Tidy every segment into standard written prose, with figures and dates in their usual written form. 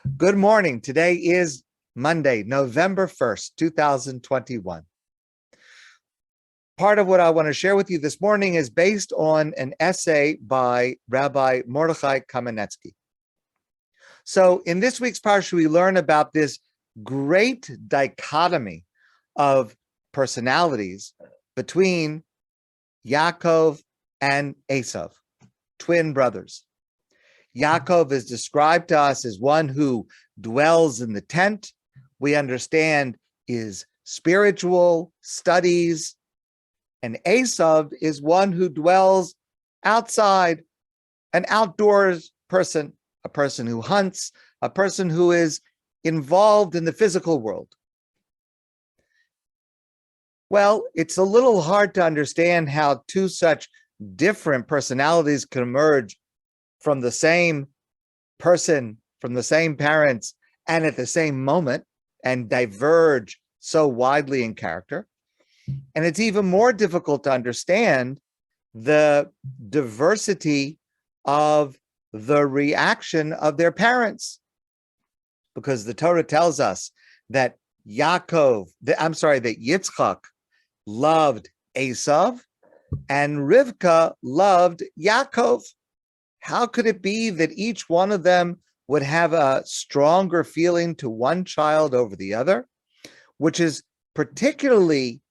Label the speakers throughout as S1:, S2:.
S1: Good morning. Today is Monday, November 1st, 2021. Part of what I want to share with you this morning is based on an essay by Rabbi Mordechai Kamenetsky. So in this week's parsha, we learn about this great dichotomy of personalities between Yaakov and Esav, twin brothers. Yaakov is described to us as one who dwells in the tent. We understand is spiritual, studies, and Esav is one who dwells outside, an outdoors person, a person who hunts, a person who is involved in the physical world. Well, it's a little hard to understand how two such different personalities can emerge from the same person, from the same parents, and at the same moment, and diverge so widely in character. And it's even more difficult to understand the diversity of the reaction of their parents, because the Torah tells us that that Yitzchak loved Esav and Rivka loved Yaakov. How could it be that each one of them would have a stronger feeling to one child over the other, which is particularly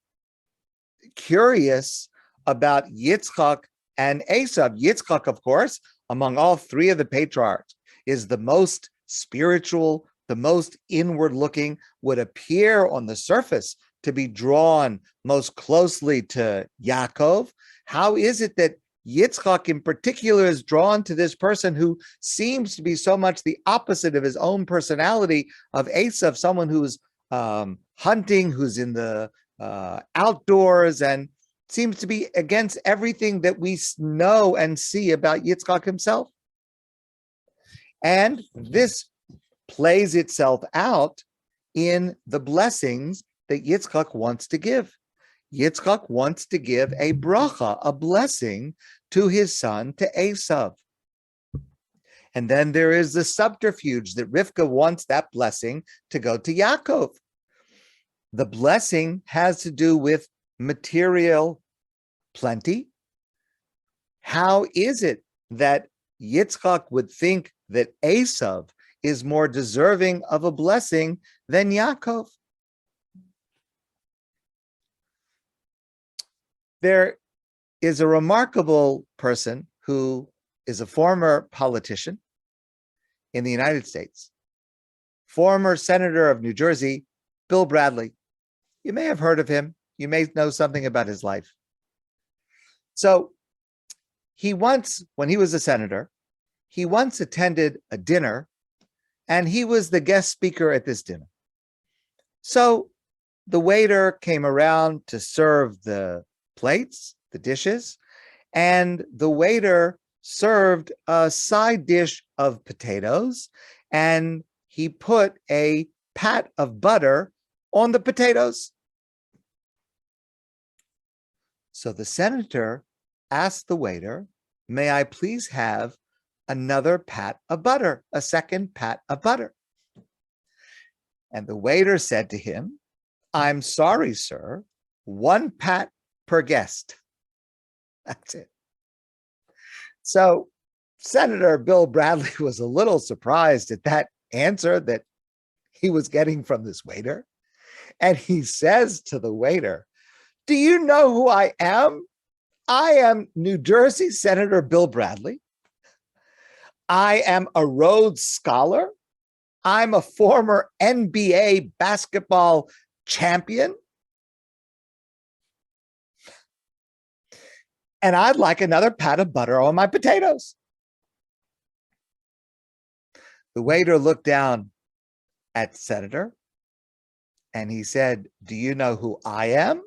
S1: curious about Yitzchak and Esav? Yitzchak, of course, among all three of the patriarchs, is the most spiritual, the most inward-looking, would appear on the surface to be drawn most closely to Yaakov. How is it that Yitzchak in particular is drawn to this person who seems to be so much the opposite of his own personality of Esav, someone who's hunting, who's in the outdoors, and seems to be against everything that we know and see about Yitzchak himself? And this plays itself out in the blessings that Yitzchak wants to give. Yitzchak wants to give a bracha, a blessing, to his son, to Esav. And then there is the subterfuge that Rivka wants that blessing to go to Yaakov. The blessing has to do with material plenty. How is it that Yitzchak would think that Esav is more deserving of a blessing than Yaakov? There is a remarkable person who is a former politician in the United States, former senator of New Jersey, Bill Bradley. You may have heard of him. You may know something about his life. So he once, when he was a senator, he once attended a dinner, and he was the guest speaker at this dinner. So the waiter came around to serve the plates, the dishes, and the waiter served a side dish of potatoes, and he put a pat of butter on the potatoes. So the senator asked the waiter, "May I please have another pat of butter, a second pat of butter?" And the waiter said to him, "I'm sorry, sir, one pat per guest." That's it. So Senator Bill Bradley was a little surprised at that answer that he was getting from this waiter. And he says to the waiter, "Do you know who I am? I am New Jersey Senator Bill Bradley. I am a Rhodes Scholar. I'm a former NBA basketball champion. And I'd like another pat of butter on my potatoes." The waiter looked down at the senator and he said, "Do you know who I am?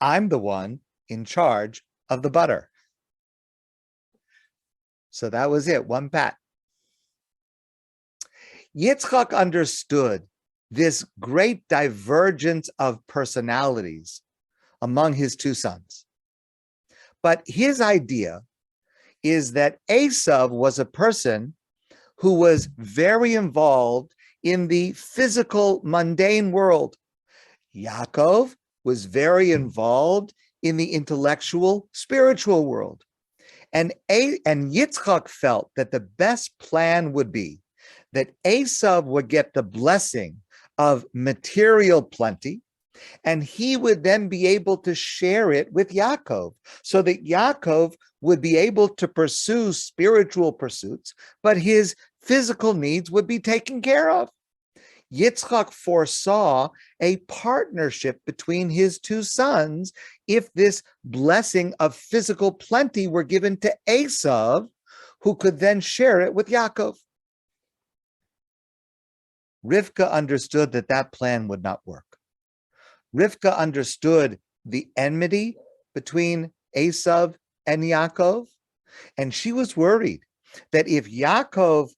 S1: I'm the one in charge of the butter." So that was it, one pat. Yitzchak understood this great divergence of personalities among his two sons. But his idea is that Esav was a person who was very involved in the physical, mundane world. Yaakov was very involved in the intellectual, spiritual world. And Yitzchak felt that the best plan would be that Esav would get the blessing of material plenty, and he would then be able to share it with Yaakov, so that Yaakov would be able to pursue spiritual pursuits, but his physical needs would be taken care of. Yitzchak foresaw a partnership between his two sons if this blessing of physical plenty were given to Esav, who could then share it with Yaakov. Rivka understood that that plan would not work. Rivka understood the enmity between Esav and Yaakov, and she was worried that if Yaakov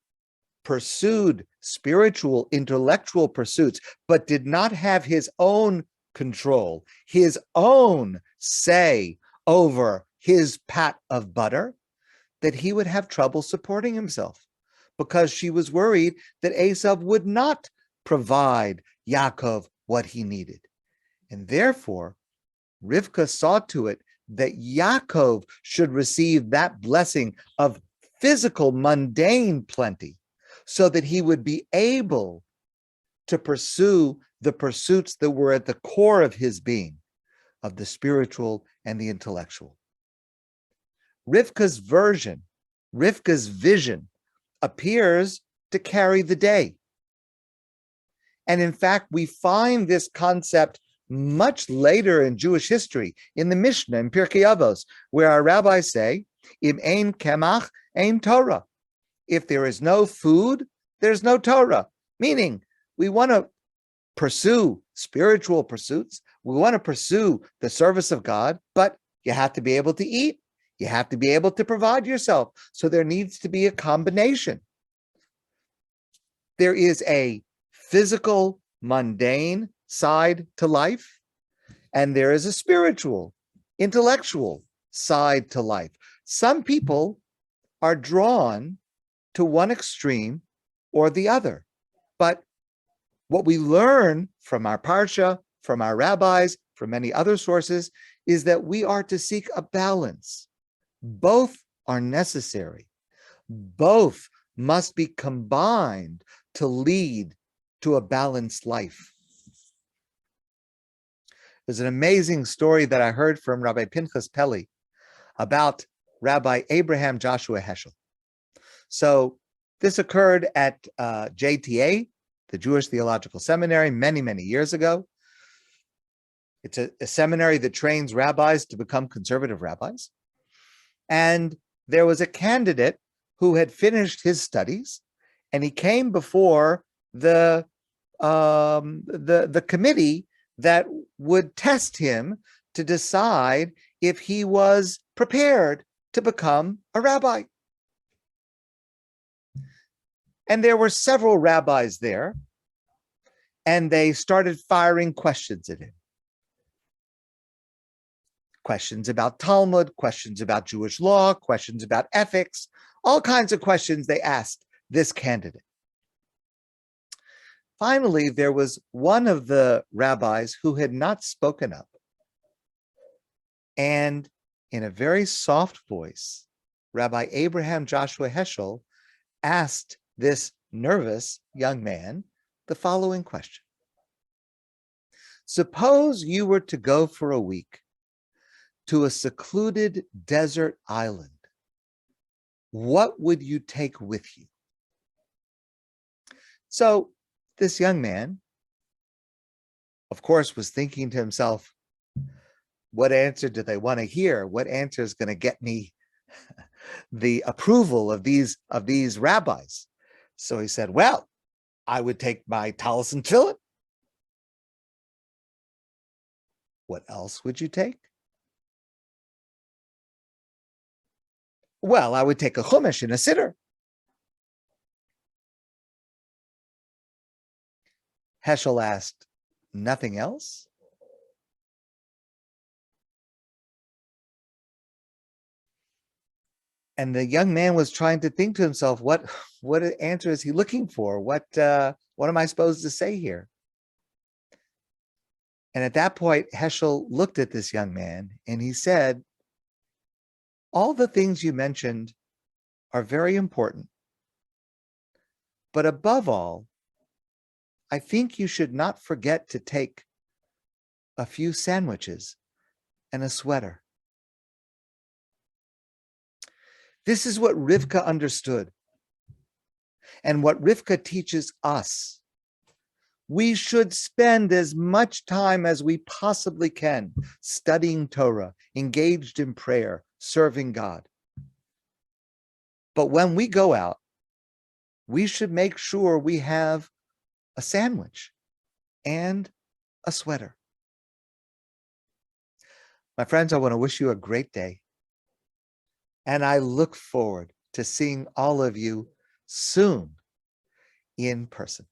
S1: pursued spiritual, intellectual pursuits, but did not have his own control, his own say over his pat of butter, that he would have trouble supporting himself, because she was worried that Esav would not provide Yaakov what he needed. And therefore, Rivka saw to it that Yaakov should receive that blessing of physical, mundane plenty, so that he would be able to pursue the pursuits that were at the core of his being, of the spiritual and the intellectual. Rivka's vision appears to carry the day. And in fact, we find this concept much later in Jewish history, in the Mishnah, in Pirkei Avos, where our rabbis say, Im ein kemach, ein Torah. If there is no food, there's no Torah. Meaning, we want to pursue spiritual pursuits. We want to pursue the service of God, but you have to be able to eat. You have to be able to provide yourself. So there needs to be a combination. There is a physical, mundane side to life, and there is a spiritual, intellectual side to life. Some people are drawn to one extreme or the other. But what we learn from our parsha, from our rabbis, from many other sources, is that we are to seek a balance. Both are necessary. Both must be combined to lead to a balanced life. There's an amazing story that I heard from Rabbi Pinchas Peli about Rabbi Abraham Joshua Heschel. So this occurred at JTA, the Jewish Theological Seminary, many, many years ago. It's a seminary that trains rabbis to become conservative rabbis. And there was a candidate who had finished his studies, and he came before the committee that would test him to decide if he was prepared to become a rabbi. And there were several rabbis there, and they started firing questions at him. Questions about Talmud, questions about Jewish law, questions about ethics, all kinds of questions they asked this candidate. Finally, there was one of the rabbis who had not spoken up. And in a very soft voice, Rabbi Abraham Joshua Heschel asked this nervous young man the following question. Suppose you were to go for a week to a secluded desert island. What would you take with you? So this young man, of course, was thinking to himself, what answer do they want to hear? What answer is going to get me the approval of these rabbis? So he said, well, I would take my talis and tefillin. What else would you take? Well, I would take a chumash and a siddur. Heschel asked, nothing else? And the young man was trying to think to himself, what answer is he looking for? What am I supposed to say here? And at that point, Heschel looked at this young man and he said, all the things you mentioned are very important. But above all, I think you should not forget to take a few sandwiches and a sweater. This is what Rivka understood and what Rivka teaches us. We should spend as much time as we possibly can studying Torah, engaged in prayer, serving God. But when we go out, we should make sure we have a sandwich and a sweater. My friends, I want to wish you a great day. And I look forward to seeing all of you soon in person.